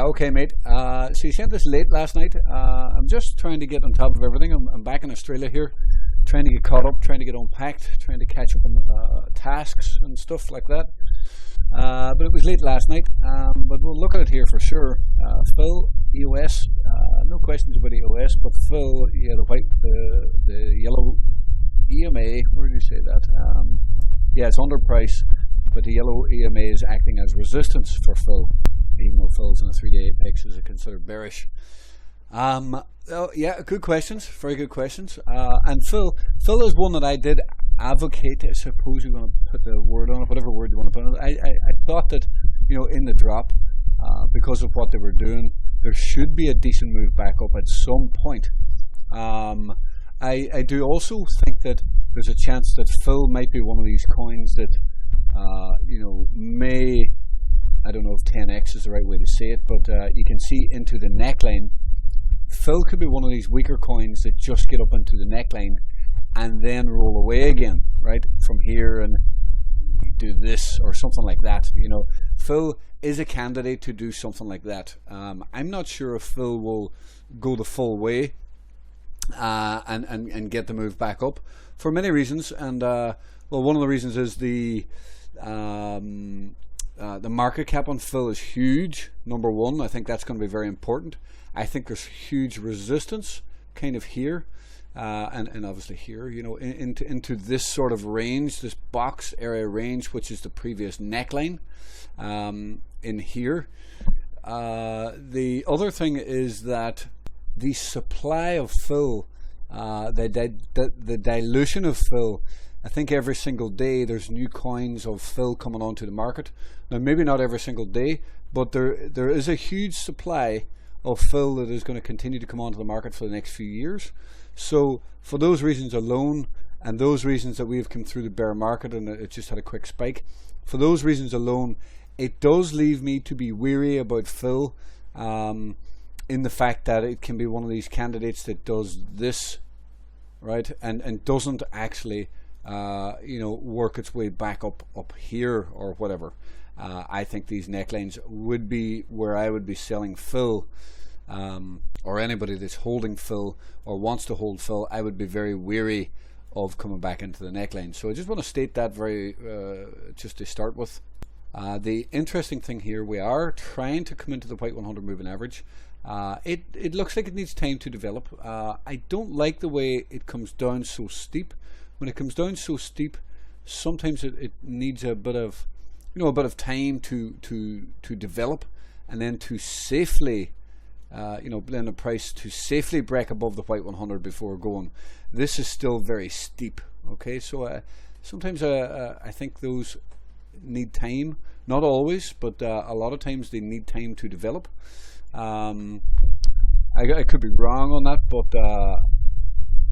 Okay, mate. So you sent this late last night. I'm just trying to get on top of everything. I'm back in Australia here, trying to get caught up, trying to get unpacked, trying to catch up on tasks and stuff like that. But it was late last night. But we'll look at it here for sure. Phil, EOS. No questions about EOS, but Phil, yeah, the yellow EMA. Where do you say that? Yeah, it's underpriced, but the yellow EMA is acting as resistance for Phil, even though Phil's in a 3-day apex is considered bearish. Oh, yeah, good questions, very good questions. And Phil is one that I did advocate. I suppose you want to put the word on it, whatever word you want to put on it. I thought that, you know, in the drop, because of what they were doing, there should be a decent move back up at some point. I do also think that there's a chance that Phil might be one of these coins that, you know, may, I don't know if 10x is the right way to say it, but you can see into the neckline. Phil could be one of these weaker coins that just get up into the neckline and then roll away again, right, from here and do this or something like that. You know, Phil is a candidate to do something like that. I'm not sure if Phil will go the full way and get the move back up for many reasons. And well, one of the reasons is the market cap on Phil is huge. Number one, I think that's going to be very important. I think there's huge resistance kind of here and obviously here, you know, into this sort of range, this box area range, which is the previous neckline in here. The other thing is that the supply of Phil, the dilution of Phil, I think every single day there's new coins of Phil coming onto the market. Now maybe not every single day, but there is a huge supply of Phil that is going to continue to come onto the market for the next few years. So for those reasons alone, and those reasons that we have come through the bear market and it just had a quick spike, for those reasons alone, it does leave me to be weary about Phil, in the fact that it can be one of these candidates that does this, right, and doesn't actually you know, work its way back up here or whatever. I think these necklines would be where I would be selling Phil, or anybody that's holding Phil or wants to hold Phil. I would be very weary of coming back into the neckline. So I just want to state that very just to start with. The interesting thing here, we are trying to come into the white 100 moving average. It looks like it needs time to develop. I don't like the way it comes down so steep. When it comes down so steep, sometimes it needs a bit of, you know, a bit of time to develop, and then to safely, you know, blend the price to safely break above the white 100 before going. This is still very steep. Okay, so sometimes I think those need time. Not always, but a lot of times they need time to develop. I could be wrong on that, but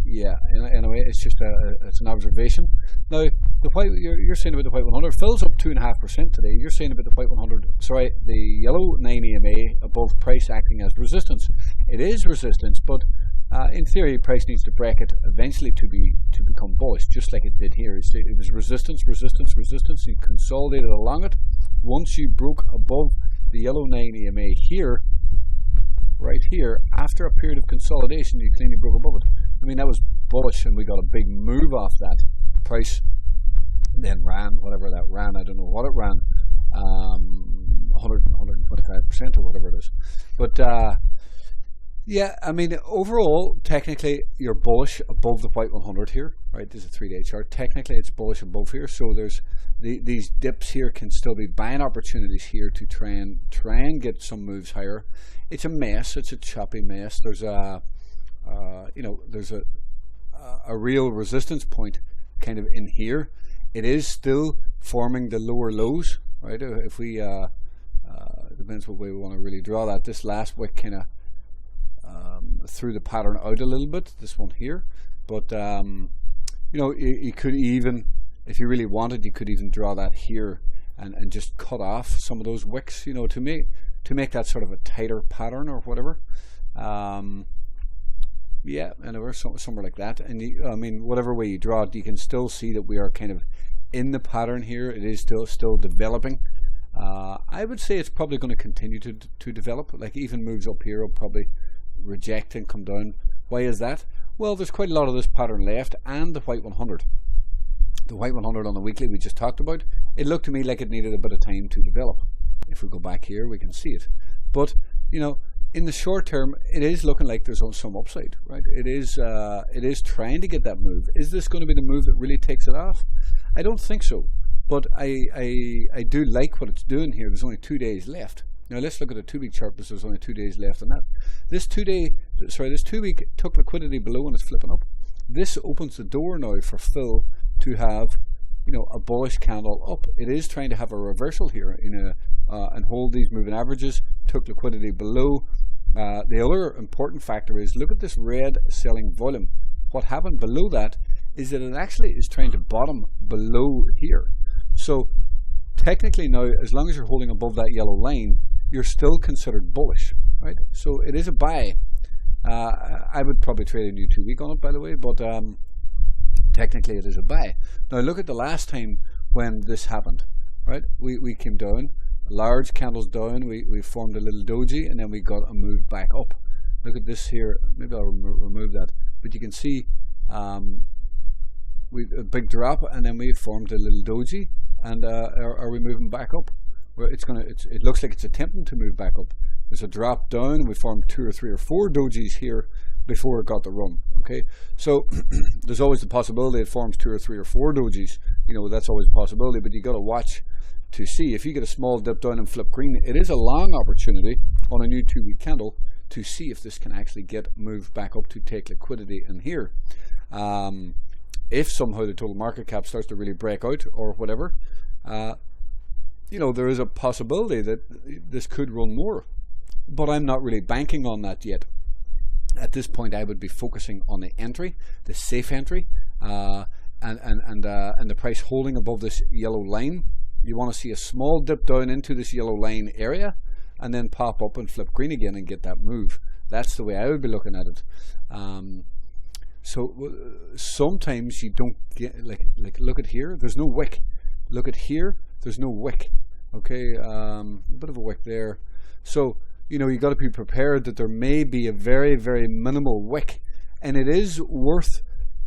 yeah, anyway, it's just it's an observation. Now, the white, you're saying about the white 100, Phil's up 2.5% today. You're saying about the white 100, sorry, the yellow 9 EMA above price acting as resistance. It is resistance, but in theory, price needs to break it eventually to become bullish, just like it did here. It was resistance, resistance, resistance. You consolidated along it. Once you broke above the yellow 9 EMA here, right here, after a period of consolidation, you cleanly broke above it. I mean, that was bullish, and we got a big move off that. Price then ran, whatever that ran, I don't know what it ran, 100, 125% or whatever it is. But yeah, I mean, overall, technically, you're bullish above the white 100 here, right? This is a 3-day chart. Technically, it's bullish above here, so there's these dips here can still be buying opportunities here to try and get some moves higher. It's a mess. It's a choppy mess. There's a you know, there's a real resistance point kind of in here. It is still forming the lower lows, right? If we depends what way we want to really draw that. This last wick kind of threw the pattern out a little bit, this one here, but you know, you could even, if you really wanted, you could even draw that here and just cut off some of those wicks, you know, to make that sort of a tighter pattern or whatever. Yeah, anywhere, somewhere like that. And I mean, whatever way you draw it, you can still see that we are kind of in the pattern here. It is still developing, I would say it's probably going to continue to develop. Like even moves up here will probably reject and come down. Why is that? Well, there's quite a lot of this pattern left, and the white 100. The white 100 on the weekly we just talked about, it looked to me like it needed a bit of time to develop. If we go back here, we can see it. But, you know, in the short term, it is looking like there's some upside, right? It is trying to get that move. Is this going to be the move that really takes it off? I don't think so. But I do like what it's doing here. There's only 2 days left. Now let's look at a 2-week chart, because there's only 2 days left on that. This 2-week took liquidity below and it's flipping up. This opens the door now for Phil to have, you know, a bullish candle up. It is trying to have a reversal here and hold these moving averages. Took liquidity below. The other important factor is, look at this red selling volume. What happened below that is that it actually is trying to bottom below here. So technically now, as long as you're holding above that yellow line, you're still considered bullish, right? So it is a buy. I would probably trade a new 2-week on it, by the way, but technically it is a buy. Now look at the last time when this happened, right? We came down, large candles down, we formed a little doji, and then we got a move back up. Look at this here. Maybe I'll remove that, but you can see a big drop, and then we formed a little doji, and are we moving back up? Well, it looks like it's attempting to move back up. There's a drop down, and we formed 2 or 3 or 4 dojis here before it got the run. Okay, so there's always the possibility it forms 2 or 3 or 4 dojis. You know, that's always a possibility, but you got to watch to see. If you get a small dip down and flip green, it is a long opportunity on a new 2-week candle to see if this can actually get moved back up to take liquidity in here. If somehow the total market cap starts to really break out or whatever, you know, there is a possibility that this could run more. But I'm not really banking on that yet. At this point, I would be focusing on the entry, the safe entry, and the price holding above this yellow line. You want to see a small dip down into this yellow line area, and then pop up and flip green again and get that move. That's the way I would be looking at it. So sometimes you don't get like look at here. There's no wick. Look at here. There's no wick. Okay, a bit of a wick there. So, you know, you got to be prepared that there may be a very, very minimal wick, and it is worth,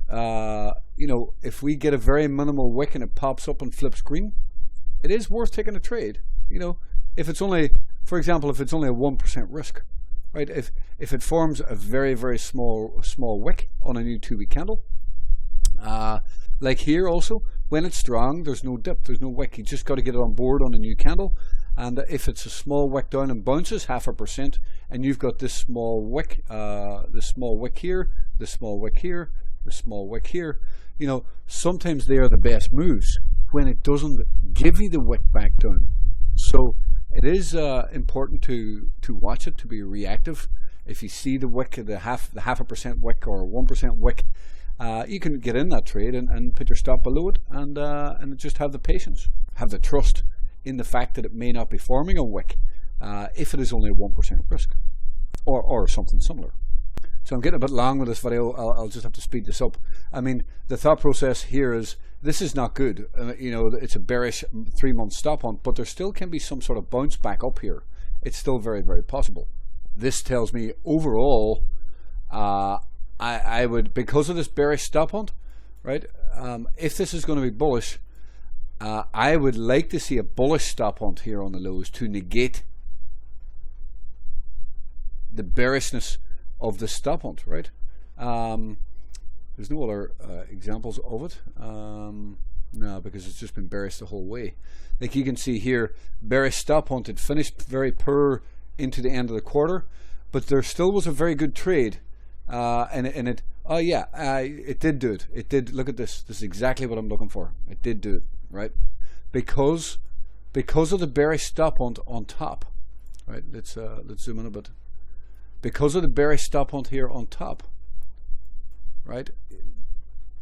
you know, if we get a very minimal wick and it pops up and flips green, it is worth taking a trade. You know, if it's only, for example, if it's only a 1% risk, right? If it forms a very, very small wick on a new 2-week candle, like here also, when it's strong, there's no dip, there's no wick. You just got to get it on board on a new candle. And if it's a small wick down and bounces 0.5%, and you've got this small wick here, this small wick here, this small wick here, you know, sometimes they are the best moves when it doesn't give you the wick back down. So it is important to watch it, to be reactive. If you see the wick, the 0.5% wick or 1% wick, you can get in that trade and put your stop below it, and just have the patience, have the trust in the fact that it may not be forming a wick if it is only a 1% risk or something similar. So I'm getting a bit long with this video. I'll just have to speed this up. I mean, the thought process here is this is not good. You know, it's a bearish 3-month stop hunt, but there still can be some sort of bounce back up here. It's still very, very possible. This tells me overall, I would, because of this bearish stop hunt, right? If this is going to be bullish, I would like to see a bullish stop hunt here on the lows to negate the bearishness of the stop hunt, right? There's no other examples of it. No, because it's just been bearish the whole way. Like you can see here, bearish stop hunt. It finished very poor into the end of the quarter, but there still was a very good trade, and it. Oh yeah, it did do it. It did. Look at this. This is exactly what I'm looking for. It did do it, right? Because of the bearish stop hunt on top, right? Let's zoom in a bit. Because of the bearish stop hunt here on top, right?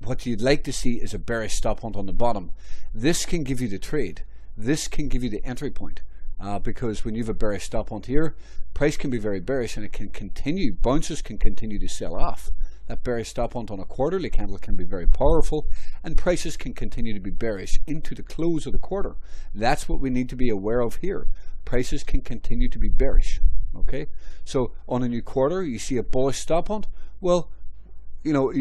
What you'd like to see is a bearish stop hunt on the bottom. This can give you the trade. This can give you the entry point. Because when you have a bearish stop hunt here, price can be very bearish and it can continue, bounces can continue to sell off. That bearish stop hunt on a quarterly candle can be very powerful, and prices can continue to be bearish into the close of the quarter. That's what we need to be aware of here. prices can continue to be bearish. Okay, so on a new quarter, you see a bullish stop hunt. Well, you know,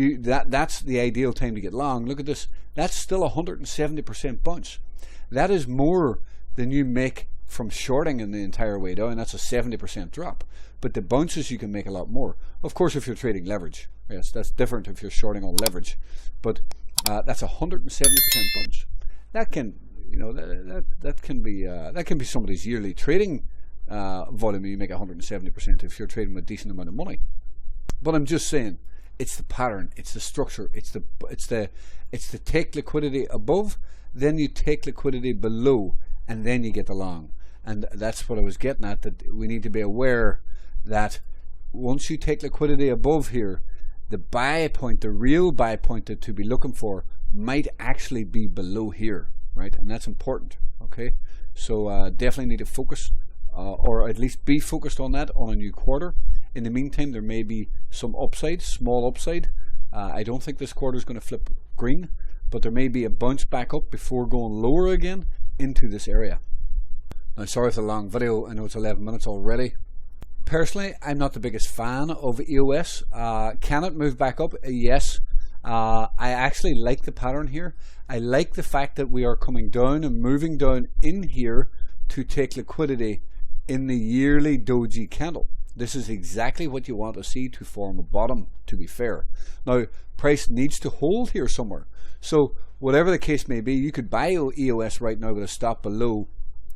that's the ideal time to get long. Look at this. That's still 170% bounce. That is more than you make from shorting in the entire way down. That's a 70% drop. But the bounces, you can make a lot more. Of course, if you're trading leverage, yes, that's different if you're shorting on leverage. But that's 170% bounce. That can, you know, that can be somebody's yearly trading volume. You make 170% if you're trading with a decent amount of money. But I'm just saying, it's the pattern, it's the structure, it's the take liquidity above, then you take liquidity below, and then you get the long. And that's what I was getting at, that we need to be aware that once you take liquidity above here, the buy point, the real buy point to be looking for might actually be below here, right? And that's important. Okay, so definitely need to focus, or at least be focused on that on a new quarter. In the meantime, there may be some upside, small upside. I don't think this quarter is going to flip green, but there may be a bounce back up before going lower again into this area. Now, sorry for the long video. I know it's 11 minutes already. Personally, I'm not the biggest fan of EOS. Can it move back up? Yes. I actually like the pattern here. I like the fact that we are coming down and moving down in here to take liquidity in the yearly doji candle. This is exactly what you want to see to form a bottom, to be fair. Now, price needs to hold here somewhere. So whatever the case may be, you could buy EOS right now with a stop below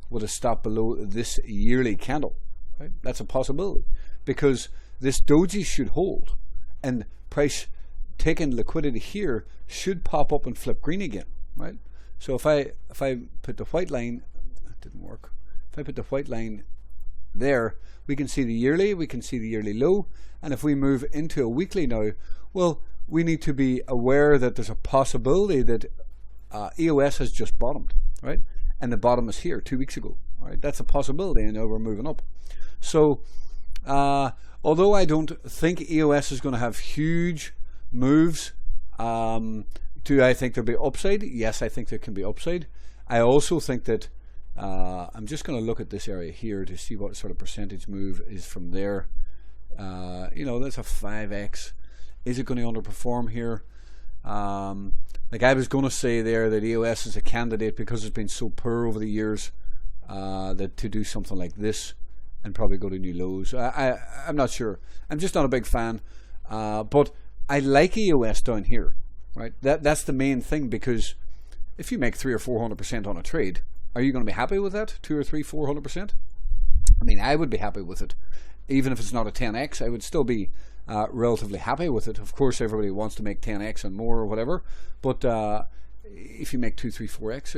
this yearly candle. Right? That's a possibility, because this doji should hold, and price taking liquidity here should pop up and flip green again, right? So if I put the white line, that didn't work. If I put the white line there, we can see the yearly, we can see the yearly low, and if we move into a weekly now, well, we need to be aware that there's a possibility that EOS has just bottomed, right? And the bottom is here 2 weeks ago, right? That's a possibility, and now we're moving up. So although I don't think EOS is going to have huge moves, do I think there'll be upside? Yes, I think there can be upside. I also think that I'm just going to look at this area here to see what sort of percentage move is from there. You know, that's a 5x. Is it going to underperform here? Like I was going to say there that EOS is a candidate, because it's been so poor over the years, that to do something like this and probably go to new lows. I'm not sure. I'm just not a big fan. But I like EOS down here, right? That's the main thing, because if you make 300 or 400% on a trade, are you going to be happy with that? 200 or 300, 400%? I mean, I would be happy with it. Even if it's not a 10x, I would still be relatively happy with it. Of course, everybody wants to make 10x and more or whatever, but if you make 2, 3, 4x,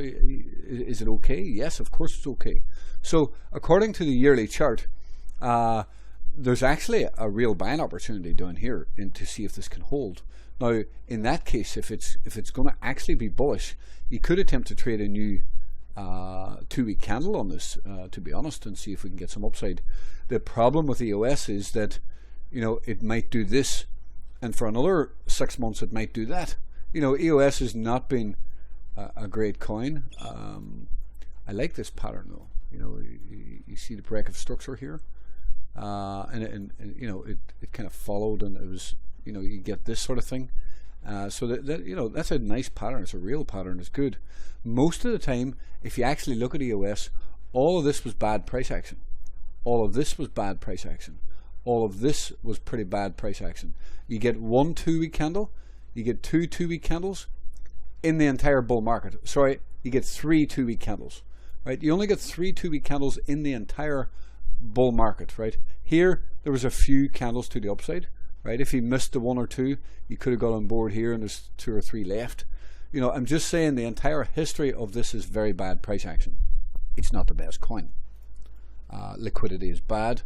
is it okay? Yes, of course it's okay. So according to the yearly chart, there's actually a real buying opportunity down here to see if this can hold. Now, in that case, if it's going to actually be bullish, you could attempt to trade a new 2-week candle on this, to be honest, and see if we can get some upside. The problem with EOS is that, you know, it might do this, and for another 6 months it might do that. You know, EOS has not been a great coin. I like this pattern though. You know, you see the break of structure here, and you know, it kind of followed, and it was, you know, you get this sort of thing. So that you know, that's a nice pattern. It's a real pattern. It's good. Most of the time, if you actually look at EOS, all of this was bad price action. All of this was bad price action. All of this was pretty bad price action. You get one 2-week candle, you get 2 2-week candles in the entire bull market. Sorry, you get 3 2-week candles, right? You only get 3 2-week candles in the entire bull market, right? Here, there was a few candles to the upside, right? If you missed the 1 or 2, you could have got on board here, and there's 2 or 3 left. You know, I'm just saying the entire history of this is very bad price action. It's not the best coin. Liquidity is bad.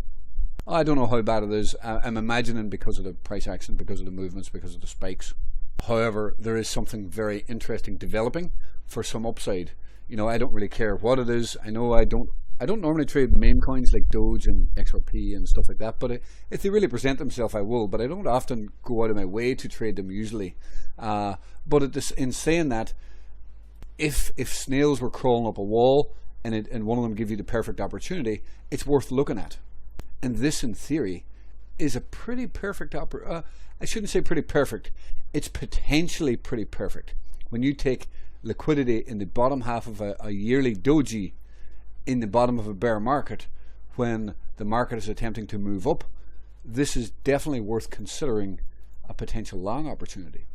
I don't know how bad it is. I'm imagining because of the price action, because of the movements, because of the spikes. However, there is something very interesting developing for some upside. You know, I don't really care what it is. I know I don't normally trade meme coins like Doge and XRP and stuff like that, but if they really present themselves, I will. But I don't often go out of my way to trade them usually. But in saying that, if snails were crawling up a wall, and one of them give you the perfect opportunity, it's worth looking at. And this, in theory, is a pretty perfect I shouldn't say pretty perfect. It's potentially pretty perfect. When you take liquidity in the bottom half of a yearly doji in the bottom of a bear market, when the market is attempting to move up, this is definitely worth considering a potential long opportunity.